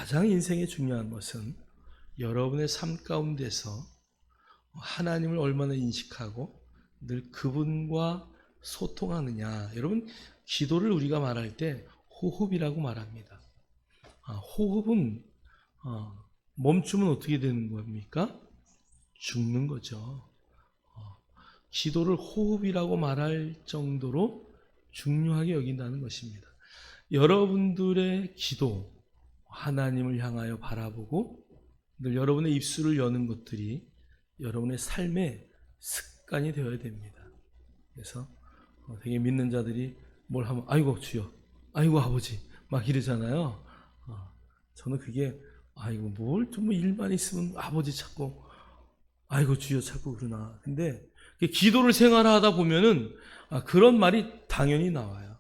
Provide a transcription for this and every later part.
가장 인생에 중요한 것은 여러분의 삶 가운데서 하나님을 얼마나 인식하고 늘 그분과 소통하느냐. 여러분, 기도를 우리가 말할 때 호흡이라고 말합니다. 호흡은 멈추면 어떻게 되는 겁니까? 죽는 거죠. 기도를 호흡이라고 말할 정도로 중요하게 여긴다는 것입니다. 여러분들의 기도, 하나님을 향하여 바라보고 늘 여러분의 입술을 여는 것들이 여러분의 삶의 습관이 되어야 됩니다. 그래서 되게 믿는 자들이 뭘 하면 아이고 주여, 아이고 아버지 막 이러잖아요. 저는 그게 아이고 뭘 좀 일만 있으면 아버지 찾고 아이고 주여 찾고 그러나. 근데 기도를 생활하다 보면은 그런 말이 당연히 나와요.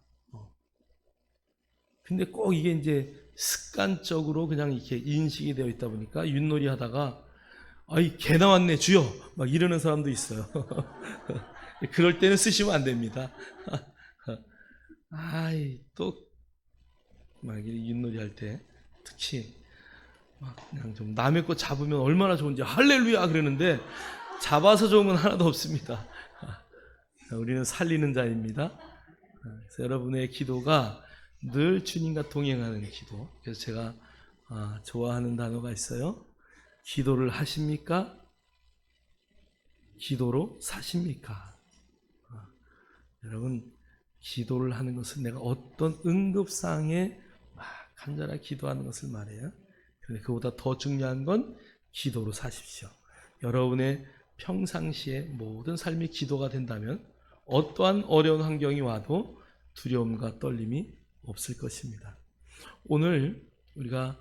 근데 꼭 이게 이제 습관적으로 그냥 이렇게 인식이 되어 있다 보니까 윷놀이 하다가 아이 개 나왔네 주여 막 이러는 사람도 있어요. 그럴 때는 쓰시면 안 됩니다. 아이 또 막 윷놀이 할 때 특히 막 그냥 좀 남의 거 잡으면 얼마나 좋은지 할렐루야 그러는데 잡아서 좋은 건 하나도 없습니다. 우리는 살리는 자입니다. 그래서 여러분의 기도가 늘 주님과 동행하는 기도. 그래서 제가 좋아하는 단어가 있어요. 기도를 하십니까? 기도로 사십니까? 여러분, 기도를 하는 것은 내가 어떤 응급상에 막 간절하게 기도하는 것을 말해요. 그런데 그보다 더 중요한 건 기도로 사십시오. 여러분의 평상시에 모든 삶이 기도가 된다면 어떠한 어려운 환경이 와도 두려움과 떨림이 없을 것입니다. 오늘 우리가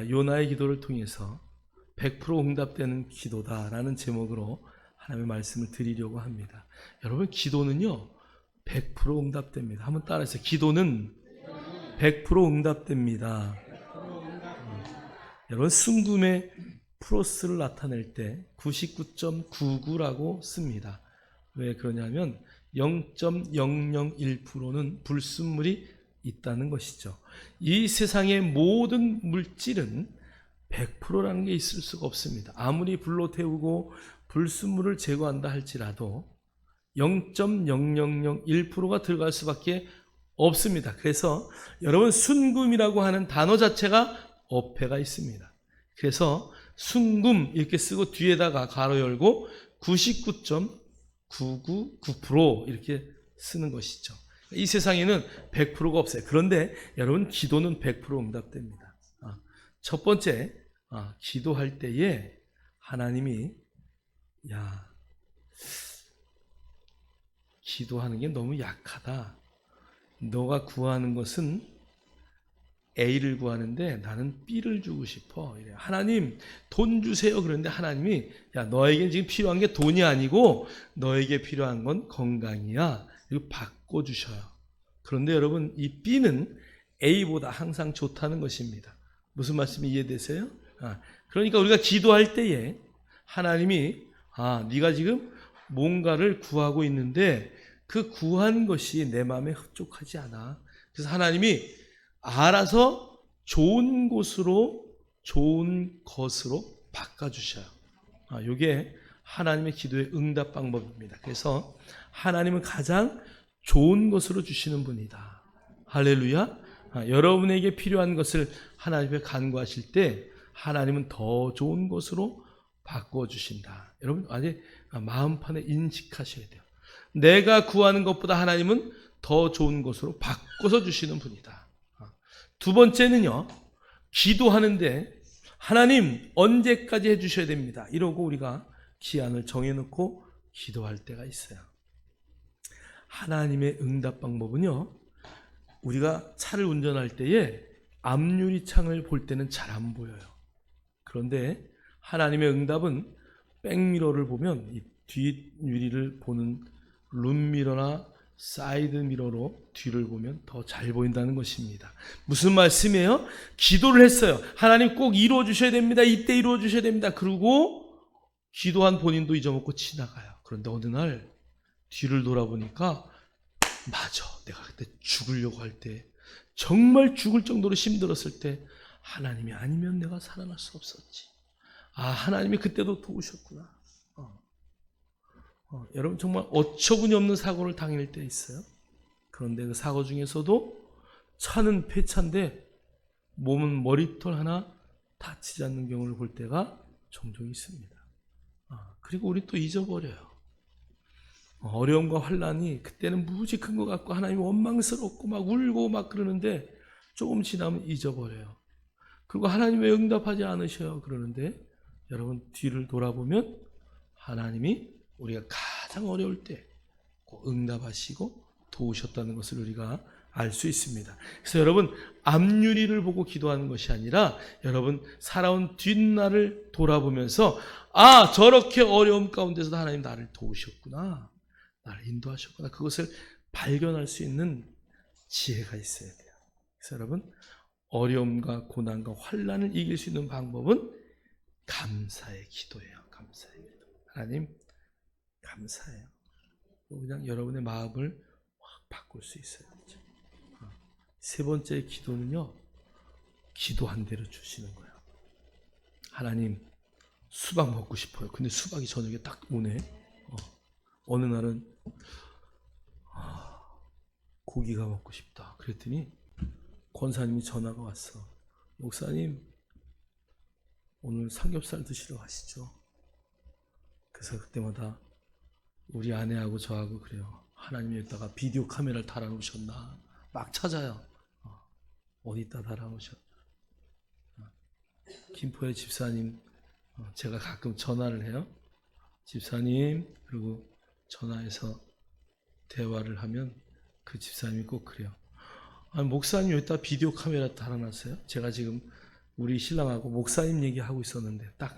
요나의 기도를 통해서 100% 응답되는 기도다라는 제목으로 하나님의 말씀을 드리려고 합니다. 여러분, 기도는요 100% 응답됩니다. 한번 따라해서 기도는 100% 응답됩니다. 여러분, 순금의 프로스를 나타낼 때 99.99라고 씁니다. 왜 그러냐면 0.001%는 불순물이 있다는 것이죠. 이 세상의 모든 물질은 100%라는 게 있을 수가 없습니다. 아무리 불로 태우고 불순물을 제거한다 할지라도 0.0001%가 들어갈 수밖에 없습니다. 그래서 여러분, 순금이라고 하는 단어 자체가 어폐가 있습니다. 그래서 순금 이렇게 쓰고 뒤에다가 가로 열고 99.999% 이렇게 쓰는 것이죠. 이 세상에는 100%가 없어요. 그런데 여러분, 기도는 100% 응답됩니다. 첫 번째, 기도할 때에 하나님이 기도하는 게 너무 약하다. 너가 구하는 것은 A를 구하는데 나는 B를 주고 싶어. 이래요. 하나님 돈 주세요. 그런데 하나님이 너에게 지금 필요한 게 돈이 아니고 너에게 필요한 건 건강이야. 이거 바꿔주셔요. 그런데 여러분, 이 B는 A보다 항상 좋다는 것입니다. 무슨 말씀이 이해되세요? 그러니까 우리가 기도할 때에 하나님이 네가 지금 뭔가를 구하고 있는데 그 구한 것이 내 마음에 흡족하지 않아. 그래서 하나님이 알아서 좋은 것으로 바꿔주셔요. 이게 하나님의 기도의 응답 방법입니다. 그래서 하나님은 가장 좋은 것으로 주시는 분이다. 할렐루야. 여러분에게 필요한 것을 하나님께 간구하실 때 하나님은 더 좋은 것으로 바꿔주신다. 여러분, 아직 마음판에 인식하셔야 돼요. 내가 구하는 것보다 하나님은 더 좋은 것으로 바꿔서 주시는 분이다. 두 번째는요, 기도하는데 하나님 언제까지 해주셔야 됩니다. 이러고 우리가 기한을 정해놓고 기도할 때가 있어요. 하나님의 응답 방법은요, 우리가 차를 운전할 때에 앞유리창을 볼 때는 잘 안 보여요. 그런데 하나님의 응답은 백미러를 보면 이 뒷유리를 보는 룸미러나 사이드 미러로 뒤를 보면 더 잘 보인다는 것입니다. 무슨 말씀이에요? 기도를 했어요. 하나님 꼭 이루어 주셔야 됩니다. 이때 이루어 주셔야 됩니다. 그리고 기도한 본인도 잊어먹고 지나가요. 그런데 어느 날 뒤를 돌아보니까 맞아, 내가 그때 죽으려고 할 때, 정말 죽을 정도로 힘들었을 때 하나님이 아니면 내가 살아날 수 없었지. 하나님이 그때도 도우셨구나. 여러분 정말 어처구니 없는 사고를 당할 때 있어요. 그런데 그 사고 중에서도 차는 폐차인데 몸은 머리털 하나 다치지 않는 경우를 볼 때가 종종 있습니다. 그리고 우리 또 잊어버려요. 어려움과 환난이 그때는 무지 큰 것 같고 하나님 원망스럽고 막 울고 막 그러는데 조금 지나면 잊어버려요. 그리고 하나님 왜 응답하지 않으셔요? 그러는데 여러분 뒤를 돌아보면 하나님이 우리가 가장 어려울 때 응답하시고 도우셨다는 것을 우리가 알 수 있습니다. 그래서 여러분 앞유리를 보고 기도하는 것이 아니라 여러분 살아온 뒷날을 돌아보면서 저렇게 어려움 가운데서도 하나님 나를 도우셨구나, 나를 인도하셨구나, 그것을 발견할 수 있는 지혜가 있어야 돼요. 그래서 여러분 어려움과 고난과 환난을 이길 수 있는 방법은 감사의 기도예요. 감사의 기도. 하나님 감사해요. 그냥 여러분의 마음을 확 바꿀 수 있어야 되죠. 세 번째 기도는요, 기도한 대로 주시는 거예요. 하나님 수박 먹고 싶어요. 근데 수박이 저녁에 딱 오네. 어느 날은 고기가 먹고 싶다. 그랬더니 권사님이 전화가 왔어. 목사님 오늘 삼겹살 드시러 가시죠. 그래서 그때마다 우리 아내하고 저하고 그래요. 하나님이 여기다가 비디오 카메라를 달아놓으셨나 막 찾아요. 어디다 달아놓으셨나. 김포의 집사님, 제가 가끔 전화를 해요. 집사님, 그리고 전화해서 대화를 하면 그 집사님이 꼭 그래요. 목사님 여기다 비디오 카메라 달아놨어요? 제가 지금 우리 신랑하고 목사님 얘기하고 있었는데 딱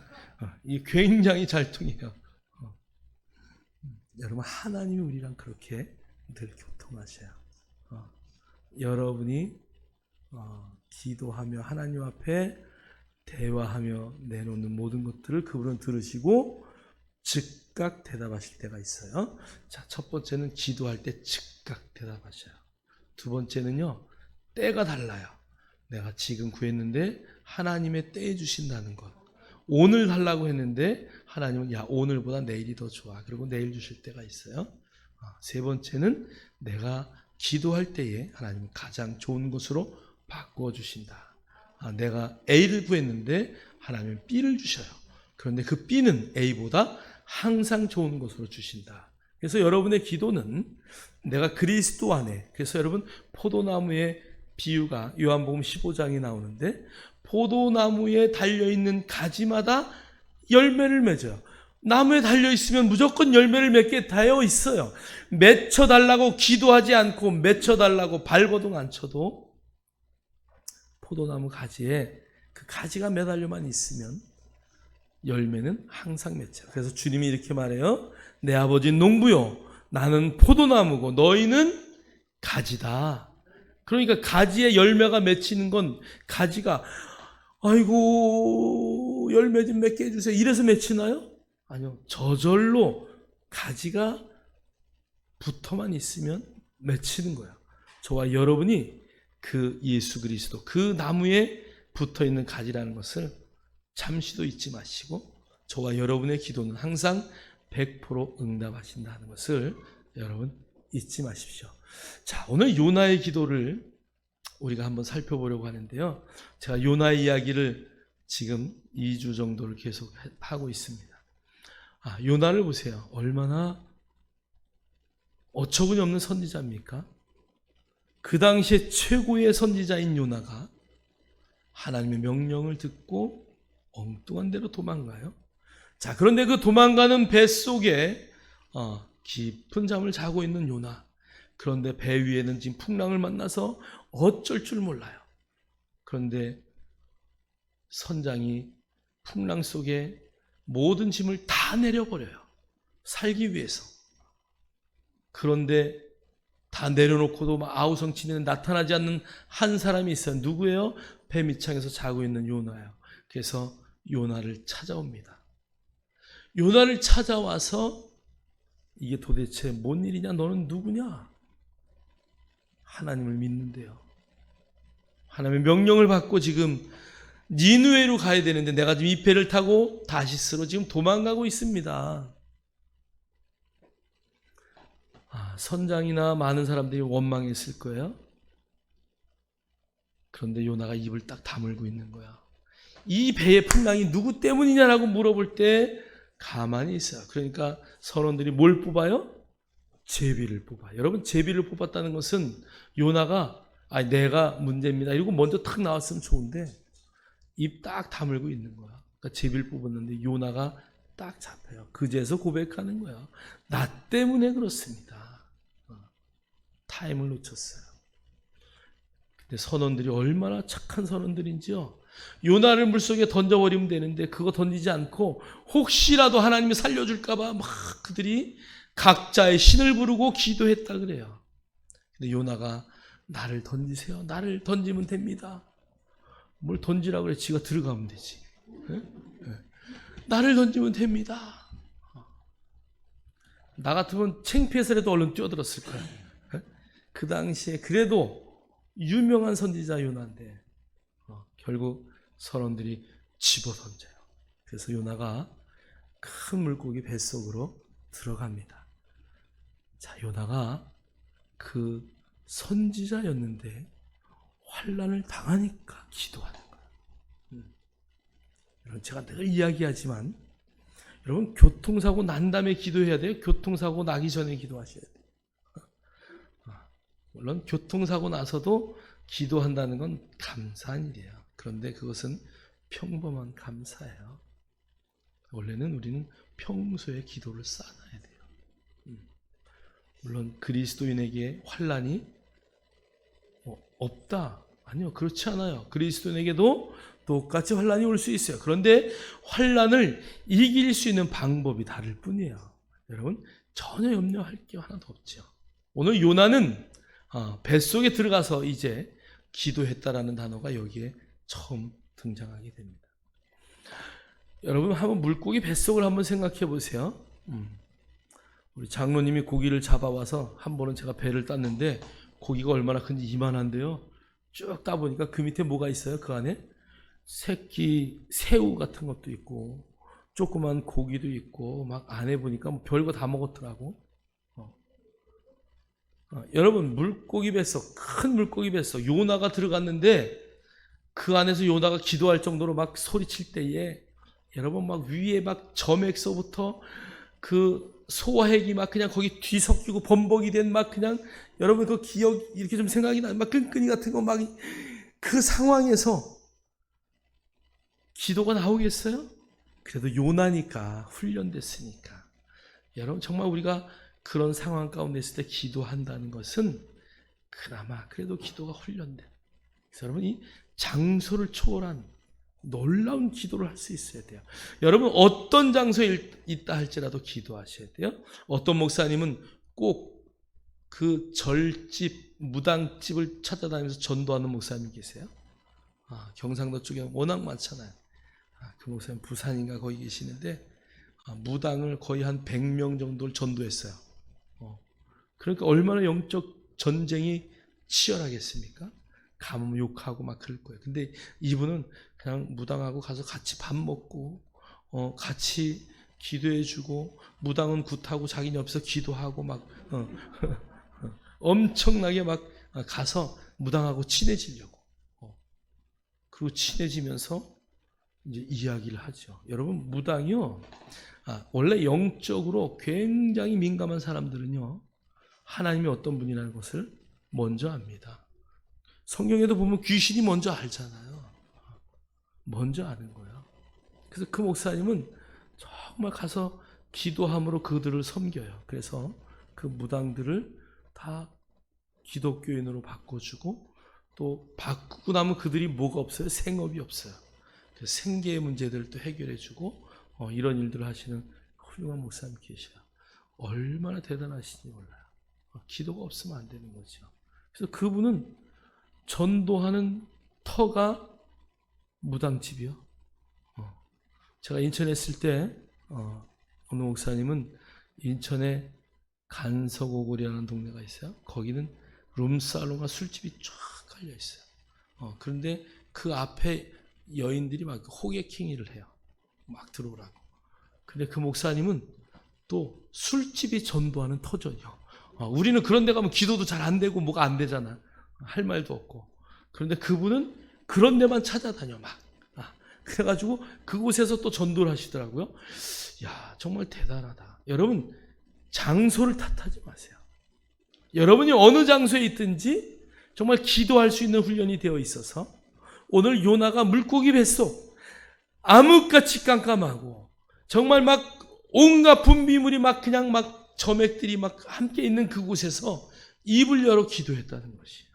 이게 굉장히 잘 통해요. 여러분 하나님이 우리랑 그렇게 늘 교통하셔요. 여러분이 기도하며 하나님 앞에 대화하며 내놓는 모든 것들을 그분은 들으시고 즉각 대답하실 때가 있어요. 자, 첫 번째는 기도할 때 즉각 대답하셔요. 두 번째는요, 때가 달라요. 내가 지금 구했는데 하나님의 때에 주신다는 것. 오늘 달라고 했는데 하나님은 오늘보다 내일이 더 좋아. 그리고 내일 주실 때가 있어요. 세 번째는 내가 기도할 때에 하나님은 가장 좋은 것으로 바꾸어 주신다. 내가 A를 구했는데 하나님은 B를 주셔요. 그런데 그 B는 A보다 항상 좋은 것으로 주신다. 그래서 여러분의 기도는 내가 그리스도 안에, 그래서 여러분 포도나무의 비유가 요한복음 15장이 나오는데 포도나무에 달려있는 가지마다 열매를 맺어요. 나무에 달려있으면 무조건 열매를 맺게 되어 있어요. 맺혀달라고 기도하지 않고 맺혀달라고 발버둥 안 쳐도 포도나무 가지에 그 가지가 매달려만 있으면 열매는 항상 맺혀요. 그래서 주님이 이렇게 말해요. 내 아버지 농부요, 나는 포도나무고 너희는 가지다. 그러니까 가지에 열매가 맺히는 건 가지가 아이고 열매 좀 맺게 해주세요 이래서 맺히나요? 아니요. 저절로 가지가 붙어만 있으면 맺히는 거예요. 저와 여러분이 그 예수 그리스도 그 나무에 붙어있는 가지라는 것을 잠시도 잊지 마시고 저와 여러분의 기도는 항상 100% 응답하신다는 것을 여러분 잊지 마십시오. 자, 오늘 요나의 기도를 우리가 한번 살펴보려고 하는데요. 제가 요나의 이야기를 지금 2주 정도를 계속 하고 있습니다. 요나를 보세요. 얼마나 어처구니 없는 선지자입니까? 그 당시에 최고의 선지자인 요나가 하나님의 명령을 듣고 엉뚱한 데로 도망가요. 자, 그런데 그 도망가는 배 속에 깊은 잠을 자고 있는 요나. 그런데 배 위에는 지금 풍랑을 만나서 어쩔 줄 몰라요. 그런데 선장이 풍랑 속에 모든 짐을 다 내려버려요. 살기 위해서. 그런데 다 내려놓고도 아우성치는 나타나지 않는 한 사람이 있어요. 누구예요? 배 밑창에서 자고 있는 요나예요. 그래서 요나를 찾아옵니다. 요나를 찾아와서 이게 도대체 뭔 일이냐? 너는 누구냐? 하나님을 믿는데요. 하나님의 명령을 받고 지금 니느웨로 가야 되는데 내가 지금 이 배를 타고 다시스로 지금 도망가고 있습니다. 선장이나 많은 사람들이 원망했을 거예요. 그런데 요나가 입을 딱 다물고 있는 거야. 이 배의 풍랑이 누구 때문이냐라고 물어볼 때 가만히 있어요. 그러니까 선원들이 뭘 뽑아요? 제비를 뽑아요. 여러분, 제비를 뽑았다는 것은 요나가 내가 문제입니다 이러고 먼저 탁 나왔으면 좋은데 입 딱 다물고 있는 거야. 그러니까 제비를 뽑았는데 요나가 딱 잡혀요. 그제서 고백하는 거야. 나 때문에 그렇습니다. 타임을 놓쳤어요. 근데 선원들이 얼마나 착한 선원들인지요. 요나를 물속에 던져버리면 되는데 그거 던지지 않고 혹시라도 하나님이 살려줄까봐 막 그들이 각자의 신을 부르고 기도했다 그래요. 근데 요나가 나를 던지세요. 나를 던지면 됩니다. 뭘 던지라고 그래. 지가 들어가면 되지. 네? 나를 던지면 됩니다. 나 같으면 창피해서라도 얼른 뛰어들었을 거야. 그 당시에 그래도 유명한 선지자 요나인데 결국 선원들이 집어던져요. 그래서 요나가 큰 물고기 뱃속으로 들어갑니다. 자, 요나가 그 선지자였는데 환난을 당하니까 기도하는 거예요. 여러분, 제가 늘 이야기하지만 여러분, 교통사고 난 다음에 기도해야 돼요? 교통사고 나기 전에 기도하셔야 돼요? 물론 교통사고 나서도 기도한다는 건 감사한 일이에요. 그런데 그것은 평범한 감사예요. 원래는 우리는 평소에 기도를 쌓아놔야 돼요. 물론 그리스도인에게 환난이 없다. 아니요, 그렇지 않아요. 그리스도인에게도 똑같이 환난이 올 수 있어요. 그런데 환난을 이길 수 있는 방법이 다를 뿐이에요. 여러분, 전혀 염려할 게 하나도 없죠. 오늘 요나는 뱃속에 들어가서 이제 기도했다라는 단어가 여기에 처음 등장하게 됩니다. 여러분, 한번 물고기 뱃속을 한번 생각해 보세요. 우리 장로님이 고기를 잡아와서 한 번은 제가 배를 땄는데 고기가 얼마나 큰지 이만한데요. 쭉 따보니까 그 밑에 뭐가 있어요? 그 안에 새끼 새우 같은 것도 있고 조그만 고기도 있고 막 안에 보니까 뭐 별거 다 먹었더라고. 여러분, 물고기 뱃속, 큰 물고기 뱃속 요나가 들어갔는데 그 안에서 요나가 기도할 정도로 막 소리칠 때에 여러분, 막 위에 막 점액서부터 그 소화핵이 막 그냥 거기 뒤섞이고 범벅이 된 막 그냥 여러분 그 기억 이렇게 좀 생각이 나. 막 끈끈이 같은 거 막 그 상황에서 기도가 나오겠어요? 그래도 요나니까 훈련됐으니까. 여러분, 정말 우리가 그런 상황 가운데 있을 때 기도한다는 것은 그나마 그래도 기도가 훈련돼. 그래서 여러분, 이 장소를 초월한 놀라운 기도를 할 수 있어야 돼요. 여러분, 어떤 장소에 있다 할지라도 기도하셔야 돼요. 어떤 목사님은 꼭 그 절집, 무당집을 찾아다니면서 전도하는 목사님이 계세요. 경상도 쪽에 워낙 많잖아요. 그 목사님 부산인가 거기 계시는데 무당을 거의 한 100명 정도를 전도했어요. 그러니까 얼마나 영적 전쟁이 치열하겠습니까? 가면 욕하고 막 그럴 거예요. 근데 이분은 그냥 무당하고 가서 같이 밥 먹고 같이 기도해주고 무당은 굿하고 자기 옆에서 기도하고 막 엄청나게 막 가서 무당하고 친해지려고 그리고 친해지면서 이제 이야기를 하죠. 여러분, 무당이요 원래 영적으로 굉장히 민감한 사람들은요 하나님이 어떤 분이라는 것을 먼저 압니다. 성경에도 보면 귀신이 먼저 알잖아요. 먼저 아는 거예요. 그래서 그 목사님은 정말 가서 기도함으로 그들을 섬겨요. 그래서 그 무당들을 다 기독교인으로 바꿔주고 또 바꾸고 나면 그들이 뭐가 없어요? 생업이 없어요. 그래서 생계의 문제들을 또 해결해주고 이런 일들을 하시는 훌륭한 목사님 계셔요. 얼마나 대단하신지 몰라요. 기도가 없으면 안 되는 거죠. 그래서 그분은 전도하는 터가 무당집이요. 제가 인천에 있을 때 어느 목사님은 인천에 간서고골이라는 동네가 있어요. 거기는 룸살롱과 술집이 쫙 깔려 있어요. 그런데 그 앞에 여인들이 막 호객행위를 해요. 막 들어오라고. 근데 그 목사님은 또 술집이 전도하는 터전이요. 우리는 그런 데 가면 기도도 잘 안 되고 뭐가 안 되잖아. 할 말도 없고. 그런데 그분은 그런 데만 찾아다녀 막. 그래가지고 그곳에서 또 전도를 하시더라고요. 야, 정말 대단하다. 여러분, 장소를 탓하지 마세요. 여러분이 어느 장소에 있든지 정말 기도할 수 있는 훈련이 되어 있어서 오늘 요나가 물고기 뱃속 암흑같이 깜깜하고 정말 막 온갖 분비물이 막 그냥 막 점액들이 막 함께 있는 그곳에서 입을 열어 기도했다는 것이에요.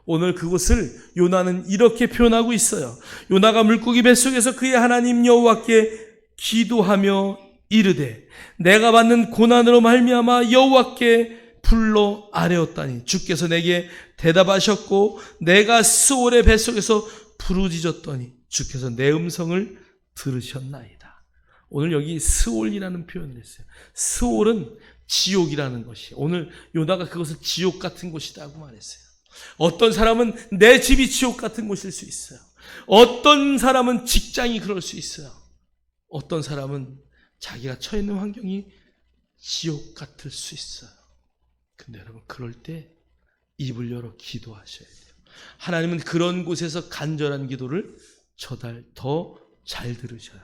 오늘 그곳을 요나는 이렇게 표현하고 있어요. 요나가 물고기 뱃속에서 그의 하나님 여호와께 기도하며 이르되 내가 받는 고난으로 말미암아 여호와께 불러 아뢰었다니 주께서 내게 대답하셨고 내가 스올의 뱃속에서 부르짖었더니 주께서 내 음성을 들으셨나이다. 오늘 여기 스올이라는 표현을 했어요. 스올은 지옥이라는 것이, 오늘 요나가 그것을 지옥 같은 곳이라고 말했어요. 어떤 사람은 내 집이 지옥 같은 곳일 수 있어요. 어떤 사람은 직장이 그럴 수 있어요. 어떤 사람은 자기가 처해 있는 환경이 지옥 같을 수 있어요. 근데 여러분, 그럴 때 입을 열어 기도하셔야 돼요. 하나님은 그런 곳에서 간절한 기도를 더 잘 들으셔요.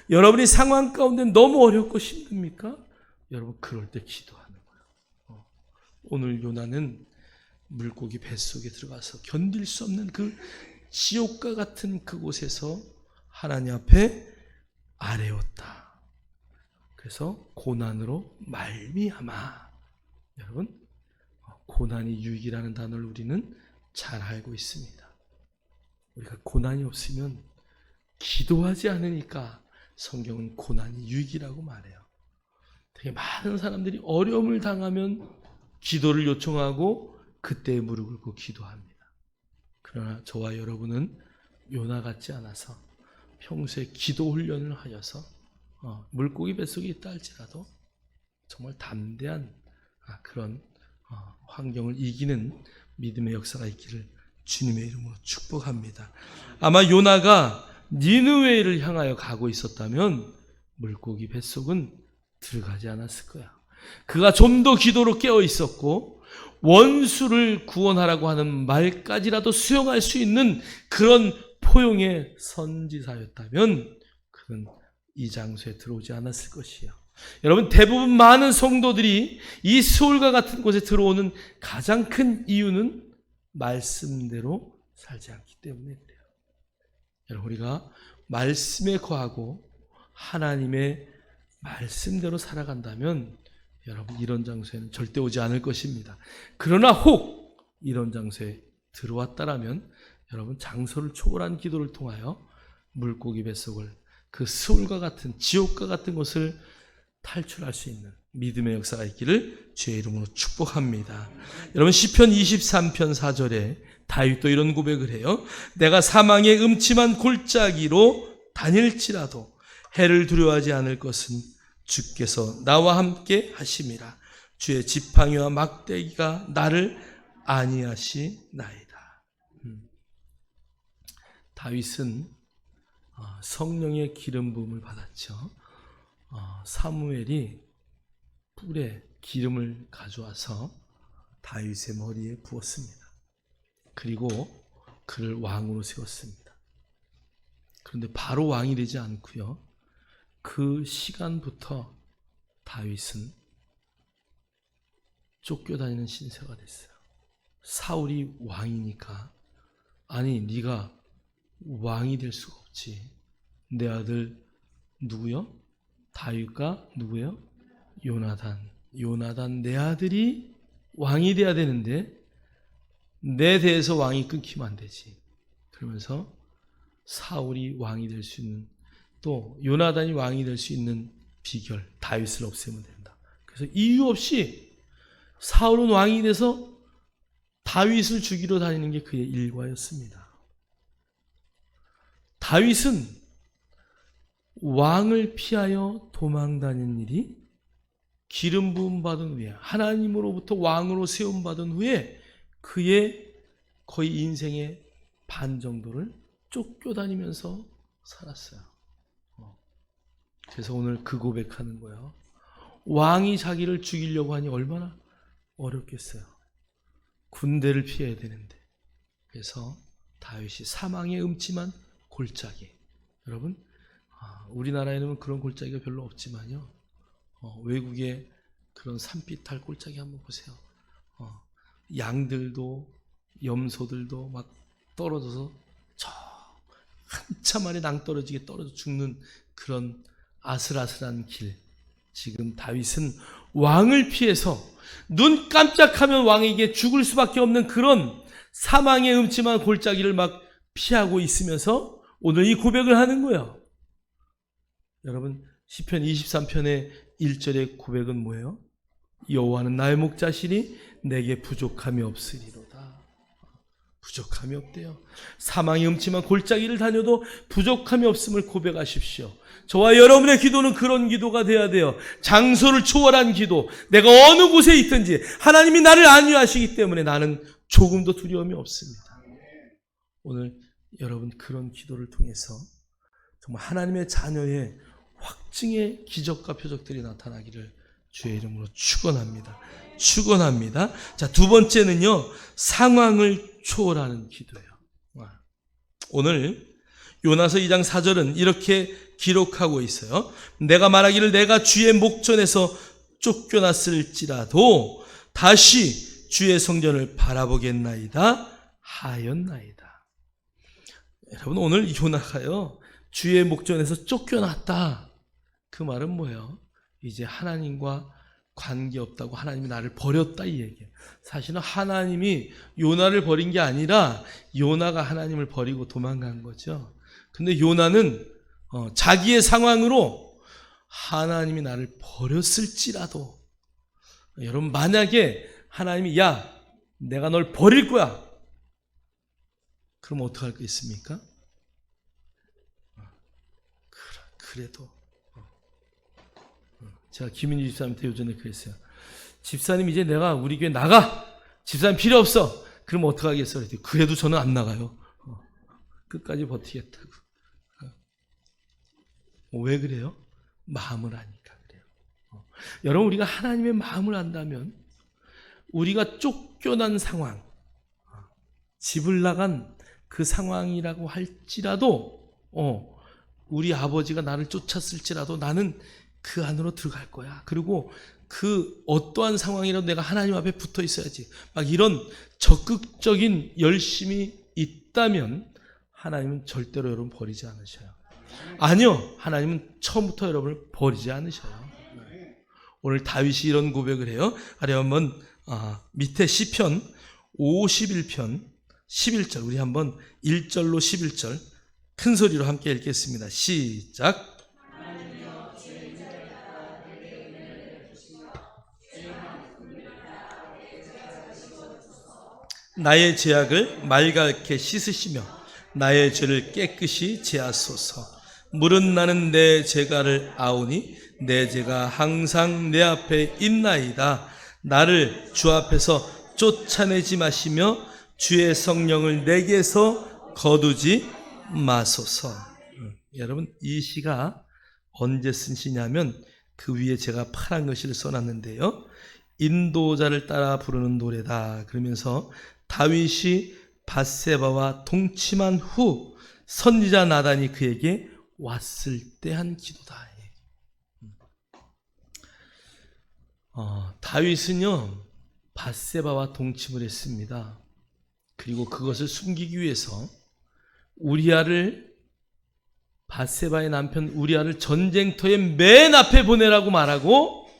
여러분이 상황 가운데 너무 어렵고 힘듭니까? 여러분, 그럴 때 기도하는 거예요. 오늘 요나는 물고기 뱃속에 들어가서 견딜 수 없는 그 지옥과 같은 그곳에서 하나님 앞에 아뢰었다. 그래서 고난으로 말미암아. 여러분, 고난이 유익이라는 단어를 우리는 잘 알고 있습니다. 우리가 고난이 없으면 기도하지 않으니까 성경은 고난이 유익이라고 말해요. 되게 많은 사람들이 어려움을 당하면 기도를 요청하고 그때 무릎 꿇고 기도합니다. 그러나 저와 여러분은 요나 같지 않아서 평소에 기도 훈련을 하셔서 물고기 뱃속에 있다 할지라도 정말 담대한 그런 환경을 이기는 믿음의 역사가 있기를 주님의 이름으로 축복합니다. 아마 요나가 니느웨를 향하여 가고 있었다면 물고기 뱃속은 들어가지 않았을 거야. 그가 좀 더 기도로 깨어 있었고 원수를 구원하라고 하는 말까지라도 수용할 수 있는 그런 포용의 선지자였다면 그는 이 장소에 들어오지 않았을 것이에요. 여러분, 대부분 많은 성도들이 이 스올과 같은 곳에 들어오는 가장 큰 이유는 말씀대로 살지 않기 때문에 그래요. 여러분, 우리가 말씀에 거하고 하나님의 말씀대로 살아간다면 여러분, 이런 장소에는 절대 오지 않을 것입니다. 그러나 혹 이런 장소에 들어왔다라면 여러분, 장소를 초월한 기도를 통하여 물고기 뱃속을, 그 스올과 같은 지옥과 같은 곳을 탈출할 수 있는 믿음의 역사가 있기를 주의 이름으로 축복합니다. 여러분, 시편 23편 4절에 다윗도 이런 고백을 해요. 내가 사망의 음침한 골짜기로 다닐지라도 해를 두려워하지 않을 것은 주께서 나와 함께 하심이라. 주의 지팡이와 막대기가 나를 안위하시나이다. 다윗은 성령의 기름 부음을 받았죠. 사무엘이 뿔에 기름을 가져와서 다윗의 머리에 부었습니다. 그리고 그를 왕으로 세웠습니다. 그런데 바로 왕이 되지 않고요, 그 시간부터 다윗은 쫓겨다니는 신세가 됐어요. 사울이 왕이니까, 아니 네가 왕이 될 수가 없지. 내 아들 누구요? 다윗과 누구요? 요나단 내 아들이 왕이 돼야 되는데 내 대해서 왕이 끊기면 안 되지. 그러면서 사울이 왕이 될 수 있는, 또 요나단이 왕이 될 수 있는 비결, 다윗을 없애면 된다. 그래서 이유 없이 사울은 왕이 돼서 다윗을 죽이러 다니는 게 그의 일과였습니다. 다윗은 왕을 피하여 도망다니는 일이 기름 부음 받은 후에, 하나님으로부터 왕으로 세움 받은 후에 그의 거의 인생의 반 정도를 쫓겨다니면서 살았어요. 그래서 오늘 그 고백하는 거예요. 왕이 자기를 죽이려고 하니 얼마나 어렵겠어요. 군대를 피해야 되는데. 그래서 다윗이 사망의 음침한 골짜기. 여러분, 우리나라에는 그런 골짜기가 별로 없지만요. 외국의 그런 산비탈 골짜기 한번 보세요. 양들도 염소들도 막 떨어져서 저 한참 안에 낭떠러지게 떨어져 죽는 그런 아슬아슬한 길. 지금 다윗은 왕을 피해서 눈 깜짝하면 왕에게 죽을 수밖에 없는 그런 사망의 음침한 골짜기를 막 피하고 있으면서 오늘 이 고백을 하는 거예요. 여러분, 시편 23편의 1절의 고백은 뭐예요? 여호와는 나의 목자시니 내게 부족함이 없으리로다. 부족함이 없대요. 사망이 음침한 골짜기를 다녀도 부족함이 없음을 고백하십시오. 저와 여러분의 기도는 그런 기도가 돼야 돼요. 장소를 초월한 기도. 내가 어느 곳에 있든지 하나님이 나를 안위하시기 때문에 나는 조금도 두려움이 없습니다. 오늘 여러분 그런 기도를 통해서 정말 하나님의 자녀의 확증의 기적과 표적들이 나타나기를 주의 이름으로 축원합니다. 축원합니다. 자, 두 번째는요, 상황을 초월하는 기도예요. 오늘 요나서 2장 4절은 이렇게 기록하고 있어요. 내가 말하기를 내가 주의 목전에서 쫓겨났을지라도 다시 주의 성전을 바라보겠나이다 하였나이다. 여러분, 오늘 요나가요, 주의 목전에서 쫓겨났다. 그 말은 뭐예요? 이제 하나님과 관계없다고, 하나님이 나를 버렸다 이 얘기예요. 사실은 하나님이 요나를 버린 게 아니라 요나가 하나님을 버리고 도망간 거죠. 근데 요나는 자기의 상황으로 하나님이 나를 버렸을지라도, 여러분 만약에 하나님이 야 내가 널 버릴 거야, 그럼 어떡할 거 있습니까? 그래도 제가 김인주 집사님한테 요전에 그랬어요. 집사님 이제 내가 우리 교회 나가, 집사님 필요 없어. 그럼 어떡하겠어요? 그래도 저는 안 나가요. 끝까지 버티겠다고. 왜 그래요? 마음을 아니까 그래요. 여러분, 우리가 하나님의 마음을 안다면 우리가 쫓겨난 상황, 집을 나간 그 상황이라고 할지라도 우리 아버지가 나를 쫓았을지라도 나는 그 안으로 들어갈 거야. 그리고 그 어떠한 상황이라도 내가 하나님 앞에 붙어 있어야지. 막 이런 적극적인 열심이 있다면 하나님은 절대로 여러분 버리지 않으셔요. 아니요, 하나님은 처음부터 여러분을 버리지 않으셔요. 오늘 다윗이 이런 고백을 해요. 아래 한번 밑에 시편 51편 11절, 우리 한번 1절로 11절 큰 소리로 함께 읽겠습니다. 시작. 나의 죄악을 말갛게 씻으시며 나의 죄를 깨끗이 제하소서. 물은 나는 내 죄가를 아오니 내 죄가 항상 내 앞에 있나이다. 나를 주 앞에서 쫓아내지 마시며 주의 성령을 내게서 거두지 마소서. 여러분, 이 시가 언제 쓴 시냐면 그 위에 제가 파란 글씨를 써놨는데요, 인도자를 따라 부르는 노래다 그러면서 다윗이 밧세바와 동침한 후 선지자 나단이 그에게 왔을 때 한 기도다. 다윗은요 밧세바와 동침을 했습니다. 그리고 그것을 숨기기 위해서 우리아를, 밧세바의 남편 우리아를 전쟁터의 맨 앞에 보내라고 말하고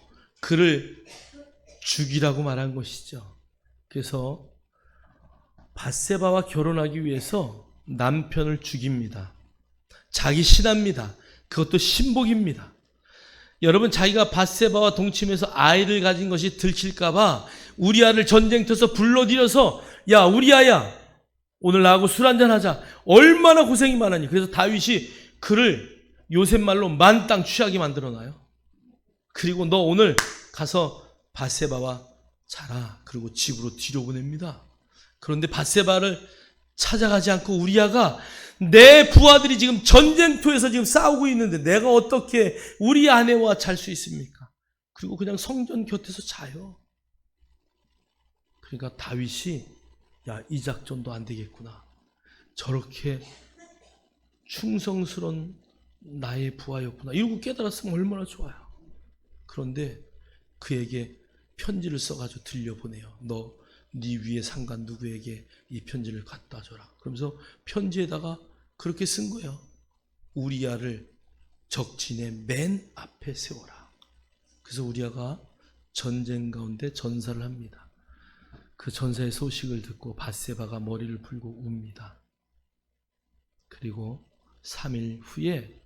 그를 죽이라고 말한 것이죠. 그래서 밧세바와 결혼하기 위해서 남편을 죽입니다. 자기 신합니다. 그것도 신복입니다. 여러분, 자기가 밧세바와 동침해서 아이를 가진 것이 들킬까봐 우리아를 전쟁터에서 불러들여서 야 우리아야 오늘 나하고 술 한잔 하자. 얼마나 고생이 많으니. 그래서 다윗이 그를 요셉 말로 만땅 취하게 만들어놔요. 그리고 너 오늘 가서 밧세바와 자라. 그리고 집으로 뒤로 보냅니다. 그런데 밧세바를 찾아가지 않고 우리아가 내 부하들이 지금 전쟁터에서 지금 싸우고 있는데 내가 어떻게 우리 아내와 잘 수 있습니까? 그리고 그냥 성전 곁에서 자요. 그러니까 다윗이 야, 이 작전도 안 되겠구나. 저렇게 충성스러운 나의 부하였구나. 이러고 깨달았으면 얼마나 좋아요. 그런데 그에게 편지를 써가지고 들려보내요. 너 네 위에 상관 누구에게 이 편지를 갖다 줘라. 그러면서 편지에다가 그렇게 쓴 거예요. 우리아를 적진의 맨 앞에 세워라. 그래서 우리아가 전쟁 가운데 전사를 합니다. 그 전사의 소식을 듣고 밧세바가 머리를 풀고 웁니다. 그리고 3일 후에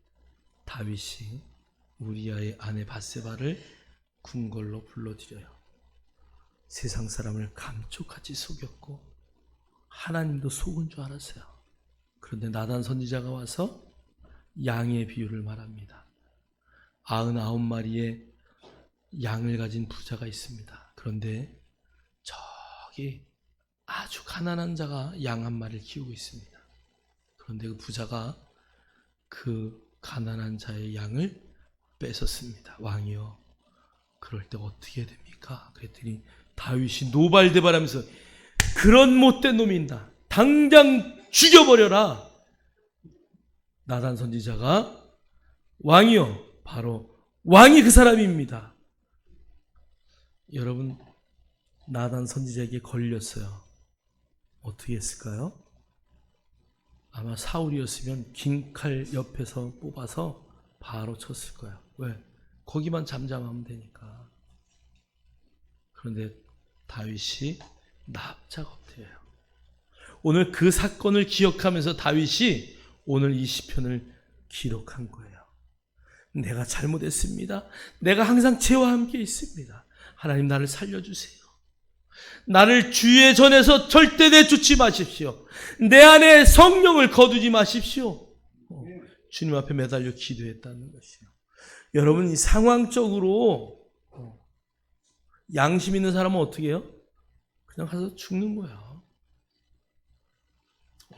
다윗이 우리아의 아내 밧세바를 궁궐로 불러들여요. 세상 사람을 감쪽같이 속였고 하나님도 속은 줄 알았어요. 그런데 나단 선지자가 와서 양의 비유를 말합니다. 99마리의 양을 가진 부자가 있습니다. 그런데 저기 아주 가난한 자가 양 한 마리를 키우고 있습니다. 그런데 그 부자가 그 가난한 자의 양을 뺏었습니다. 왕이요, 그럴 때 어떻게 됩니까? 그랬더니 다윗이 노발대발하면서 그런 못된 놈이 있나, 당장 죽여버려라. 나단 선지자가 왕이요, 바로 왕이 그 사람입니다. 여러분, 나단 선지자에게 걸렸어요. 어떻게 했을까요? 아마 사울이었으면 긴 칼 옆에서 뽑아서 바로 쳤을 거예요. 왜? 거기만 잠잠하면 되니까. 그런데 다윗이 납작엎드려요. 오늘 그 사건을 기억하면서 다윗이 오늘 이 시편을 기록한 거예요. 내가 잘못했습니다. 내가 항상 죄와 함께 있습니다. 하나님, 나를 살려주세요. 나를 주의 전에서 절대 내쫓지 마십시오. 내 안에 성령을 거두지 마십시오. 주님 앞에 매달려 기도했다는 것이요. 여러분, 이 상황적으로 양심 있는 사람은 어떻게 해요? 그냥 가서 죽는 거야.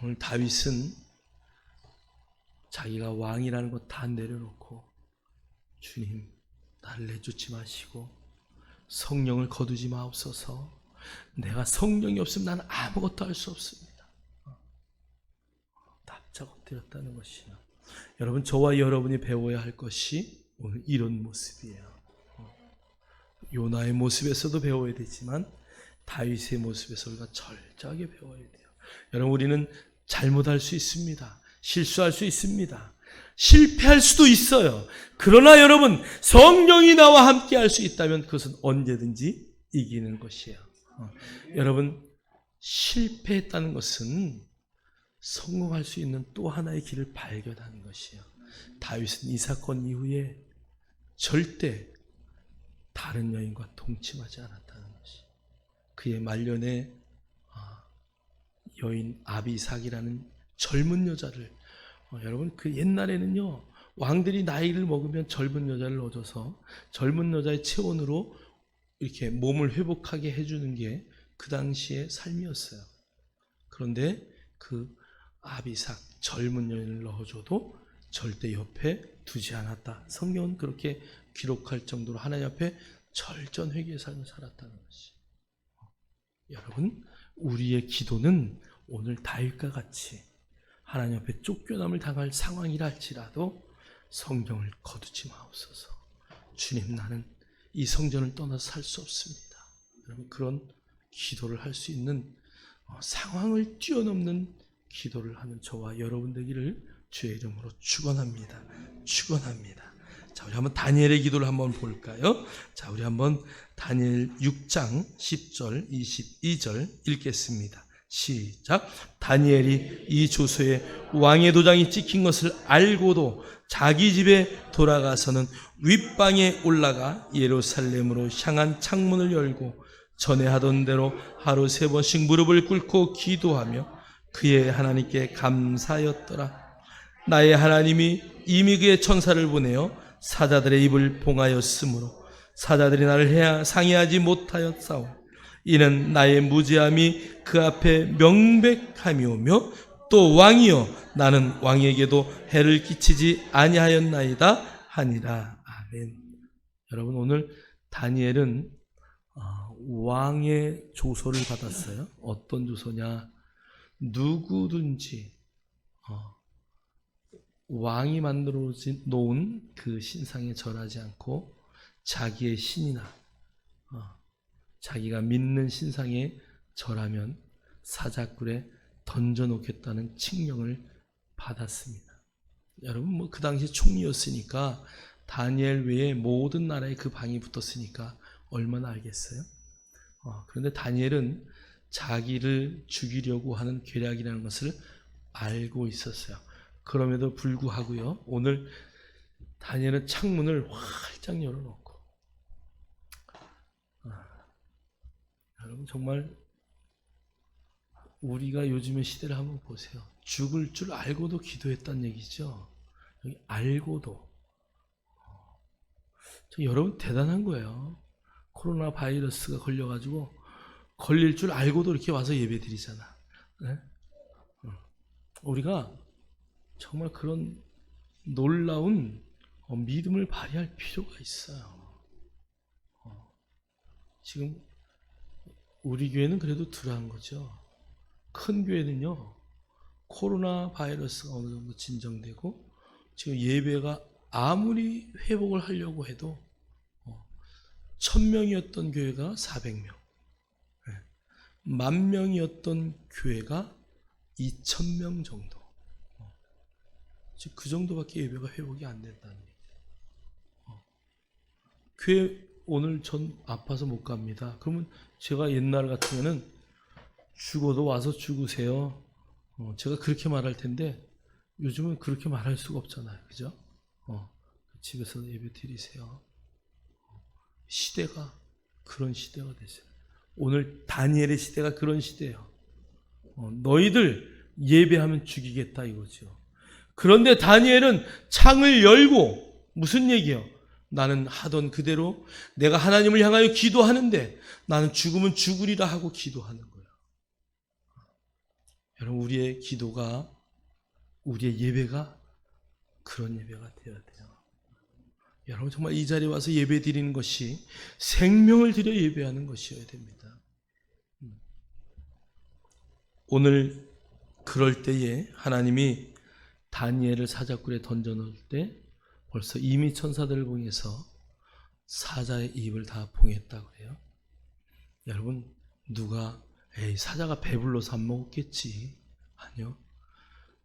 오늘 다윗은 자기가 왕이라는 것 다 내려놓고 주님, 나를 내쫓지 마시고 성령을 거두지 마옵소서. 내가 성령이 없으면 나는 아무것도 할 수 없습니다. 납작 엎드렸다는 것이요. 여러분, 저와 여러분이 배워야 할 것이 오늘 이런 모습이에요. 요나의 모습에서도 배워야 되지만 다윗의 모습에서 우리가 철저하게 배워야 돼요. 여러분, 우리는 잘못할 수 있습니다. 실수할 수 있습니다. 실패할 수도 있어요. 그러나 여러분, 성령이 나와 함께 할 수 있다면 그것은 언제든지 이기는 것이에요. 여러분, 실패했다는 것은 성공할 수 있는 또 하나의 길을 발견하는 것이에요. 다윗은 이 사건 이후에 절대 다른 여인과 동침하지 않았다는 것이, 그의 말년에 여인 아비삭이라는 젊은 여자를, 여러분, 그 옛날에는요, 왕들이 나이를 먹으면 젊은 여자를 얻어서 젊은 여자의 체온으로 이렇게 몸을 회복하게 해주는 게 그 당시의 삶이었어요. 그런데 그 아비삭, 젊은 여인을 넣어줘도 절대 옆에 두지 않았다. 성경은 그렇게 기록할 정도로 하나님 앞에 절전회개의 삶을 살았다는 것이. 여러분, 우리의 기도는 오늘 다윗과 같이 하나님 앞에 쫓겨남을 당할 상황이라 할지라도 성경을 거두지 마옵소서. 주님, 나는 이 성전을 떠나서 살 수 없습니다. 여러분, 그런 기도를 할 수 있는, 상황을 뛰어넘는 기도를 하는 저와 여러분 되기를 주의 이름으로 축원합니다. 축원합니다. 자, 우리 한번 다니엘의 기도를 한번 볼까요? 자, 우리 한번 다니엘 6장 10절 22절 읽겠습니다. 시작. 다니엘이 이 조서에 왕의 도장이 찍힌 것을 알고도 자기 집에 돌아가서는 윗방에 올라가 예루살렘으로 향한 창문을 열고 전에 하던 대로 하루 3번씩 무릎을 꿇고 기도하며 그의 하나님께 감사하였더라. 나의 하나님이 이미 그의 천사를 보내어 사자들의 입을 봉하였으므로 사자들이 나를 상해하지 못하였사오. 이는 나의 무죄함이 그 앞에 명백함이오며 또 왕이여 나는 왕에게도 해를 끼치지 아니하였나이다 하니라. 아멘. 여러분, 오늘 다니엘은 왕의 조서를 받았어요. 어떤 조서냐? 누구든지 왕이 만들어 놓은 그 신상에 절하지 않고 자기의 신이나 자기가 믿는 신상에 절하면 사자굴에 던져놓겠다는 칙령을 받았습니다. 여러분, 뭐 그 당시 총리였으니까 다니엘 외에 모든 나라에 그 방이 붙었으니까 얼마나 알겠어요? 그런데 다니엘은 자기를 죽이려고 하는 계략이라는 것을 알고 있었어요. 그럼에도 불구하고요, 오늘 다니엘은 창문을 활짝 열어놓고, 여러분 정말 우리가 요즘의 시대를 한번 보세요. 죽을 줄 알고도 기도했다는 얘기죠. 여기 알고도. 여러분 대단한 거예요. 코로나 바이러스가 걸려가지고 걸릴 줄 알고도 이렇게 와서 예배 드리잖아. 네? 우리가 정말 그런 놀라운 믿음을 발휘할 필요가 있어요. 지금 우리 교회는 그래도 덜한 거죠. 큰 교회는요, 코로나 바이러스가 어느 정도 진정되고 지금 예배가 아무리 회복을 하려고 해도 1000명이었던 교회가 400명, 10,000명이었던 교회가 2,000명 정도, 즉 그 정도밖에 예배가 회복이 안 된다는 얘기예요. 교회 오늘 전 아파서 못 갑니다. 그러면 제가 옛날 같으면은 죽어도 와서 죽으세요. 제가 그렇게 말할 텐데 요즘은 그렇게 말할 수가 없잖아요. 그죠? 집에서 예배 드리세요. 시대가 그런 시대가 됐어요. 오늘 다니엘의 시대가 그런 시대예요. 너희들 예배하면 죽이겠다 이거죠. 그런데 다니엘은 창을 열고 무슨 얘기예요? 나는 하던 그대로 내가 하나님을 향하여 기도하는데 나는 죽으면 죽으리라 하고 기도하는 거예요. 여러분, 우리의 기도가, 우리의 예배가 그런 예배가 되어야 돼요. 여러분 정말 이 자리에 와서 예배 드리는 것이 생명을 들여 예배하는 것이어야 됩니다. 오늘 그럴 때에 하나님이 다니엘을 사자굴에 던져놓을 때 벌써 이미 천사들을 봉해서 사자의 입을 다 봉했다고 해요. 여러분, 누가 사자가 배불러서 안 먹었겠지? 아니요.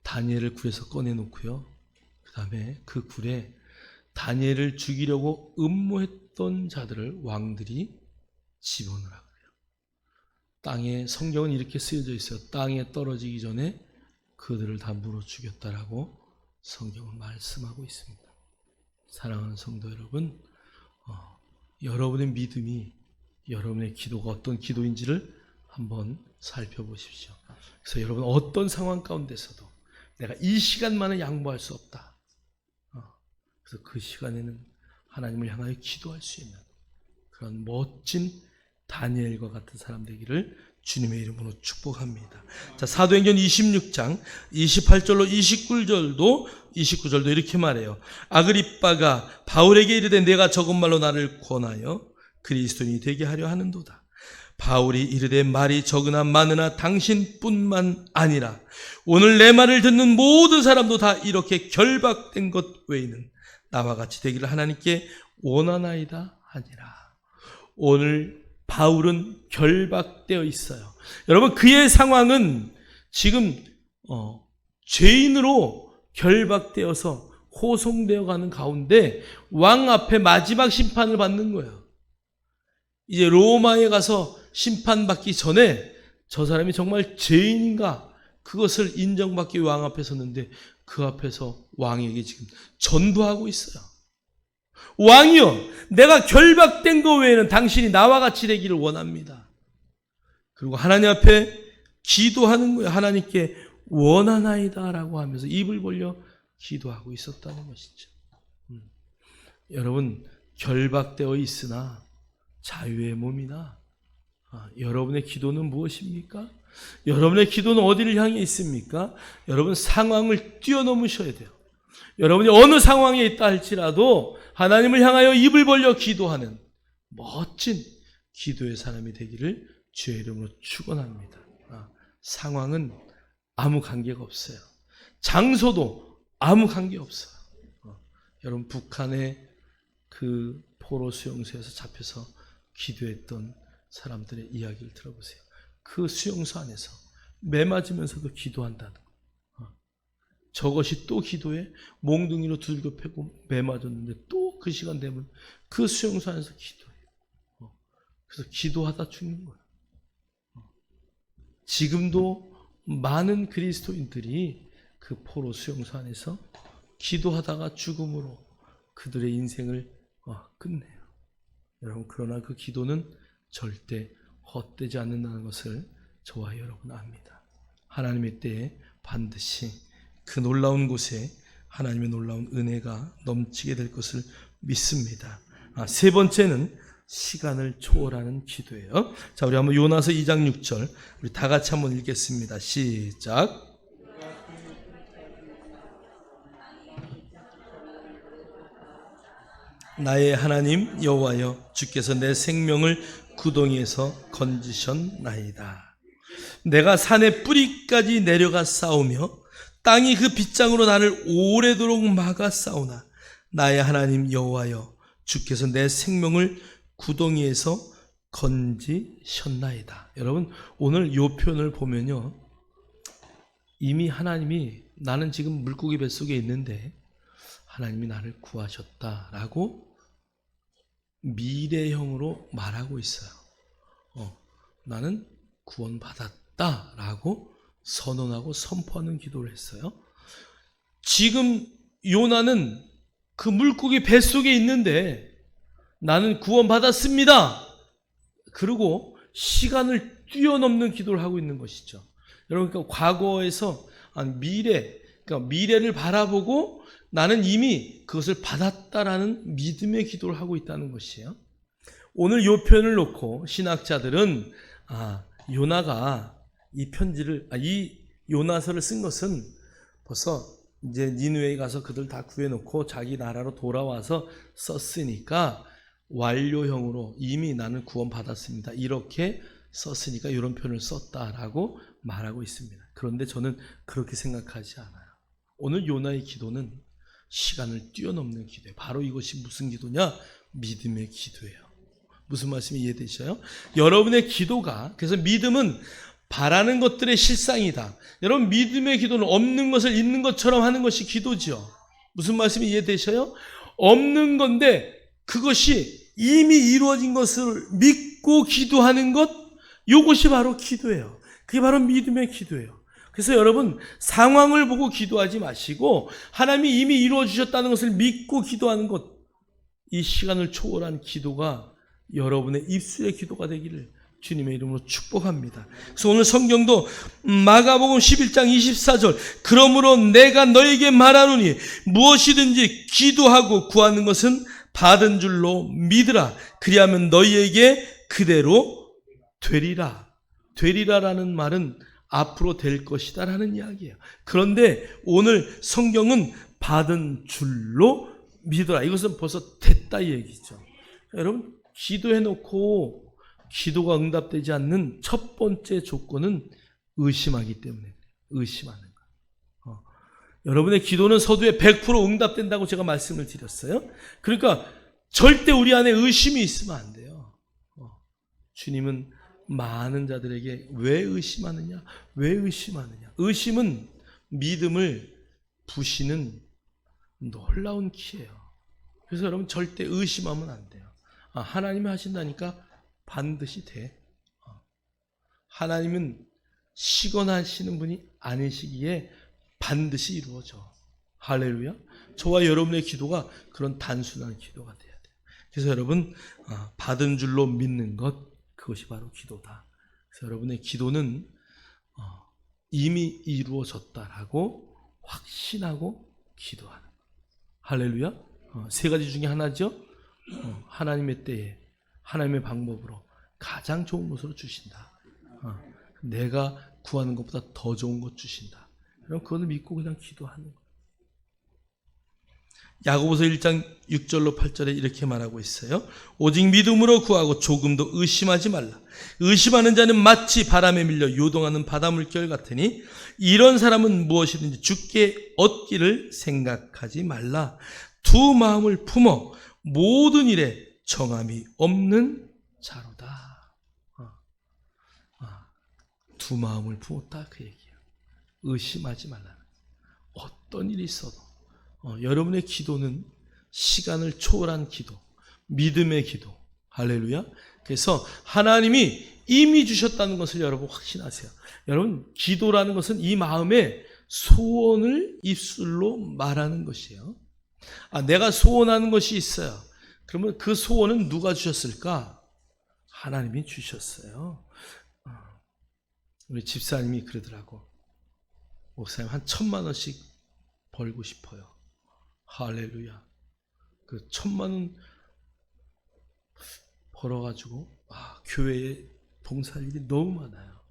다니엘을 굴에서 꺼내놓고요, 그 다음에 그 굴에 다니엘을 죽이려고 음모했던 자들을 왕들이 집어넣으라 그래요. 땅에, 성경은 이렇게 쓰여져 있어요. 땅에 떨어지기 전에 그들을 다 물어 죽였다라고 성경은 말씀하고 있습니다. 사랑하는 성도 여러분, 여러분의 믿음이, 여러분의 기도가 어떤 기도인지를 한번 살펴보십시오. 그래서 여러분 어떤 상황 가운데서도 내가 이 시간만은 양보할 수 없다. 그래서 그 시간에는 하나님을 향하여 기도할 수 있는 그런 멋진 다니엘과 같은 사람 되기를 주님의 이름으로 축복합니다. 자, 사도행전 26장 28절로 29절도 이렇게 말해요. 아그리빠가 바울에게 이르되 내가 적은말로 나를 권하여 그리스도인이 되게 하려 하는도다. 바울이 이르되 말이 적으나 많으나 당신뿐만 아니라 오늘 내 말을 듣는 모든 사람도 다 이렇게 결박된 것 외에는 나와 같이 되기를 하나님께 원하나이다 하니라. 오늘 바울은 결박되어 있어요. 여러분, 그의 상황은 지금 죄인으로 결박되어서 호송되어 가는 가운데 왕 앞에 마지막 심판을 받는 거예요. 이제 로마에 가서 심판받기 전에 저 사람이 정말 죄인인가 그것을 인정받기 위해 왕 앞에 섰는데 그 앞에서 왕에게 지금 전도하고 있어요. 왕이여, 내가 결박된 것 외에는 당신이 나와 같이 되기를 원합니다. 그리고 하나님 앞에 기도하는 거예요. 하나님께 원하나이다 라고 하면서 입을 벌려 기도하고 있었다는 것이죠. 여러분, 결박되어 있으나 자유의 몸이나 여러분의 기도는 무엇입니까? 여러분의 기도는 어디를 향해 있습니까? 여러분 상황을 뛰어넘으셔야 돼요. 여러분이 어느 상황에 있다 할지라도 하나님을 향하여 입을 벌려 기도하는 멋진 기도의 사람이 되기를 주의 이름으로 축원합니다. 상황은 아무 관계가 없어요. 장소도 아무 관계 없어요. 여러분 북한의 그 포로 수용소에서 잡혀서 기도했던 사람들의 이야기를 들어보세요. 그 수용소 안에서 매 맞으면서도 기도한다는 거. 저것이 또 기도해 몽둥이로 두들겨 패고 매 맞았는데 또 그 시간 되면 그 수용소 안에서 기도해요. 그래서 기도하다 죽는 거예요. 지금도 많은 그리스도인들이 그 포로 수용소 안에서 기도하다가 죽음으로 그들의 인생을 끝내요. 여러분 그러나 그 기도는 절대 헛되지 않는다는 것을 저와 여러분 압니다. 하나님의 때에 반드시 그 놀라운 곳에 하나님의 놀라운 은혜가 넘치게 될 것을 믿습니다. 세 번째는 시간을 초월하는 기도예요. 자, 우리 한번 요나서 2장 6절 우리 다 같이 한번 읽겠습니다. 시작. 나의 하나님 여호와여, 주께서 내 생명을 구덩이에서 건지셨나이다. 내가 산의 뿌리까지 내려가 싸우며 땅이 그 빗장으로 나를 오래도록 막아 싸우나 나의 하나님 여호와여, 주께서 내 생명을 구덩이에서 건지셨나이다. 여러분 오늘 이 표현을 보면요, 이미 하나님이 나는 지금 물고기 뱃속에 있는데 하나님이 나를 구하셨다라고 미래형으로 말하고 있어요. 나는 구원받았다라고 선언하고 선포하는 기도를 했어요. 지금 요나는 그 물고기 뱃속에 있는데 나는 구원받았습니다. 그리고 시간을 뛰어넘는 기도를 하고 있는 것이죠. 여러분, 그러니까 과거에서 그러니까 미래를 바라보고 나는 이미 그것을 받았다라는 믿음의 기도를 하고 있다는 것이에요. 오늘 이 표현을 놓고 신학자들은 요나가 이 요나서를 쓴 것은 벌써 이제 니느웨에 가서 그들 다 구해놓고 자기 나라로 돌아와서 썼으니까 완료형으로 이미 나는 구원받았습니다, 이렇게 썼으니까 이런 표현을 썼다라고 말하고 있습니다. 그런데 저는 그렇게 생각하지 않아요. 오늘 요나의 기도는 시간을 뛰어넘는 기도예요. 바로 이것이 무슨 기도냐? 믿음의 기도예요. 무슨 말씀이 이해되셔요? 여러분의 기도가, 그래서 믿음은 바라는 것들의 실상이다. 여러분 믿음의 기도는 없는 것을 있는 것처럼 하는 것이 기도죠. 무슨 말씀이 이해되셔요? 없는 건데 그것이 이미 이루어진 것을 믿고 기도하는 것, 이것이 바로 기도예요. 그게 바로 믿음의 기도예요. 그래서 여러분 상황을 보고 기도하지 마시고 하나님이 이미 이루어 주셨다는 것을 믿고 기도하는 것, 이 시간을 초월한 기도가 여러분의 입술의 기도가 되기를 주님의 이름으로 축복합니다. 그래서 오늘 성경도 마가복음 11장 24절, 그러므로 내가 너에게 말하노니 무엇이든지 기도하고 구하는 것은 받은 줄로 믿으라. 그리하면 너희에게 그대로 되리라. 되리라라는 말은 앞으로 될 것이다 라는 이야기예요. 그런데 오늘 성경은 받은 줄로 믿어라, 이것은 벌써 됐다 이 얘기죠. 여러분 기도해놓고 기도가 응답되지 않는 첫 번째 조건은 의심하기 때문에, 의심하는 거. 여러분의 기도는 서두에 100% 응답된다고 제가 말씀을 드렸어요. 그러니까 절대 우리 안에 의심이 있으면 안 돼요. 주님은 많은 자들에게 왜 의심하느냐? 왜 의심하느냐? 의심은 믿음을 부시는 놀라운 키예요. 그래서 여러분 절대 의심하면 안 돼요. 하나님이 하신다니까 반드시 돼. 하나님은 시건하시는 분이 아니시기에 반드시 이루어져. 할렐루야. 저와 여러분의 기도가 그런 단순한 기도가 돼야 돼요. 그래서 여러분 받은 줄로 믿는 것, 그것이 바로 기도다. 그래서 여러분의 기도는 이미 이루어졌다라고 확신하고 기도하는 것. 할렐루야. 세 가지 중에 하나죠. 하나님의 때에 하나님의 방법으로 가장 좋은 것으로 주신다. 내가 구하는 것보다 더 좋은 것 주신다. 그럼 그거는 믿고 그냥 기도하는 거예요. 야고보서 1장 6절로 8절에 이렇게 말하고 있어요. 오직 믿음으로 구하고 조금도 의심하지 말라. 의심하는 자는 마치 바람에 밀려 요동하는 바닷물결 같으니 이런 사람은 무엇이든지 주께 얻기를 생각하지 말라. 두 마음을 품어 모든 일에 정함이 없는 자로다. 두 마음을 품었다 그 얘기예요. 의심하지 말라. 어떤 일이 있어도 여러분의 기도는 시간을 초월한 기도, 믿음의 기도. 할렐루야. 그래서 하나님이 이미 주셨다는 것을 여러분 확신하세요. 여러분, 기도라는 것은 이 마음의 소원을 입술로 말하는 것이에요. 내가 소원하는 것이 있어요. 그러면 그 소원은 누가 주셨을까? 하나님이 주셨어요. 우리 집사님이 그러더라고. 목사님 한 1,000만 원씩 벌고 싶어요. 할렐루야. 그 1,000만 원 벌어가지고 교회에 봉사할 일이 너무 많아요.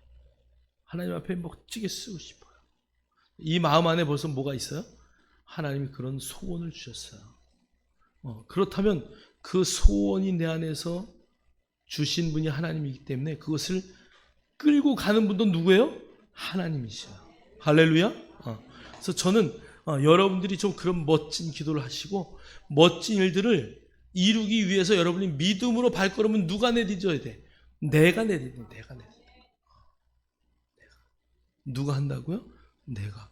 하나님 앞에 멋지게 쓰고 싶어요. 이 마음 안에 벌써 뭐가 있어요? 하나님이 그런 소원을 주셨어요. 그렇다면 그 소원이 내 안에서 주신 분이 하나님이기 때문에 그것을 끌고 가는 분도 누구예요? 하나님이셔요. 할렐루야. 그래서 저는 여러분들이 좀 그런 멋진 기도를 하시고 멋진 일들을 이루기 위해서 여러분이 믿음으로 발걸음은 누가 내딛어야 돼? 내가 내딛는 거야. 내가. 누가 한다고요? 내가.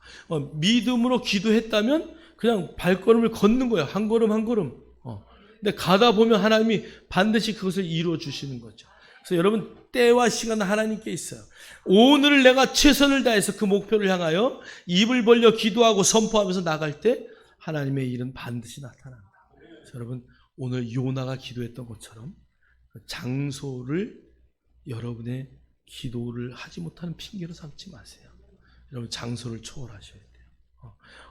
믿음으로 기도했다면 그냥 발걸음을 걷는 거예요. 한 걸음 한 걸음. 근데 가다 보면 하나님이 반드시 그것을 이루어 주시는 거죠. 그래서 여러분, 때와 시간은 하나님께 있어요. 오늘 내가 최선을 다해서 그 목표를 향하여 입을 벌려 기도하고 선포하면서 나갈 때 하나님의 일은 반드시 나타난다. 그래서 여러분, 오늘 요나가 기도했던 것처럼 장소를 여러분의 기도를 하지 못하는 핑계로 삼지 마세요. 여러분, 장소를 초월하셔야 돼요.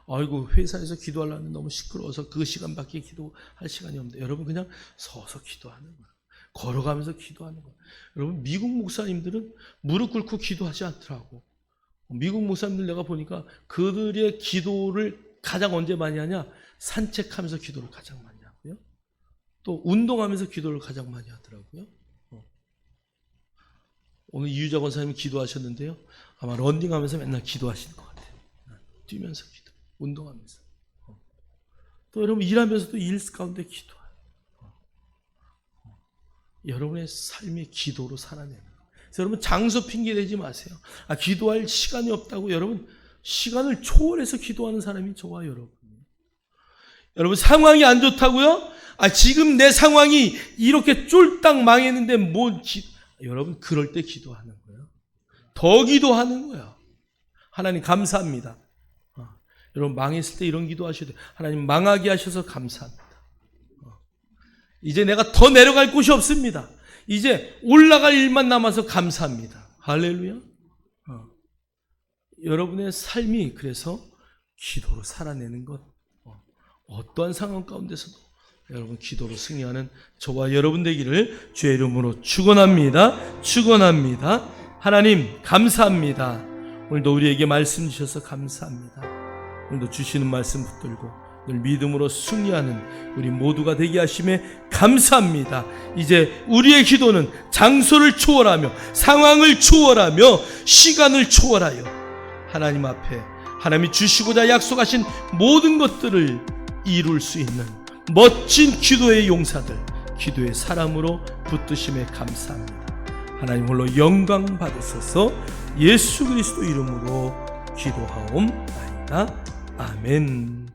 아이고, 회사에서 기도하려면 너무 시끄러워서 그 시간밖에 기도할 시간이 없는데 여러분, 그냥 서서 기도하는 거예요. 걸어가면서 기도하는 거예요. 여러분, 미국 목사님들은 무릎 꿇고 기도하지 않더라고. 미국 목사님들 내가 보니까 그들의 기도를 가장 언제 많이 하냐? 산책하면서 기도를 가장 많이 하고요. 또 운동하면서 기도를 가장 많이 하더라고요. 오늘 이유자 권사님이 기도하셨는데요. 아마 런닝하면서 맨날 기도하시는 것 같아요. 뛰면서 기도, 운동하면서. 또 여러분, 일하면서도 일 가운데 기도해요. 여러분의 삶이 기도로 살아내는 거예요. 그래서 여러분, 장소 핑계 대지 마세요. 기도할 시간이 없다고. 여러분, 시간을 초월해서 기도하는 사람이 저와 여러분이에요. 여러분, 상황이 안 좋다고요? 지금 내 상황이 이렇게 쫄딱 망했는데 여러분, 그럴 때 기도하는 거예요. 더 기도하는 거예요. 하나님 감사합니다. 여러분, 망했을 때 이런 기도하셔야 돼요. 하나님, 망하게 하셔서 감사합니다. 이제 내가 더 내려갈 곳이 없습니다. 이제 올라갈 일만 남아서 감사합니다. 할렐루야. 여러분의 삶이 그래서 기도로 살아내는 것, 어떠한 상황 가운데서도 여러분 기도로 승리하는 저와 여러분 되기를 주의 이름으로 축원합니다. 축원합니다. 하나님 감사합니다. 오늘도 우리에게 말씀 주셔서 감사합니다. 오늘도 주시는 말씀 붙들고 늘 믿음으로 승리하는 우리 모두가 되게 하심에 감사합니다. 이제 우리의 기도는 장소를 초월하며 상황을 초월하며 시간을 초월하여 하나님 앞에 하나님이 주시고자 약속하신 모든 것들을 이룰 수 있는 멋진 기도의 용사들, 기도의 사람으로 붙드심에 감사합니다. 하나님 홀로 영광 받으소서. 예수 그리스도 이름으로 기도하옵나이다. 아멘.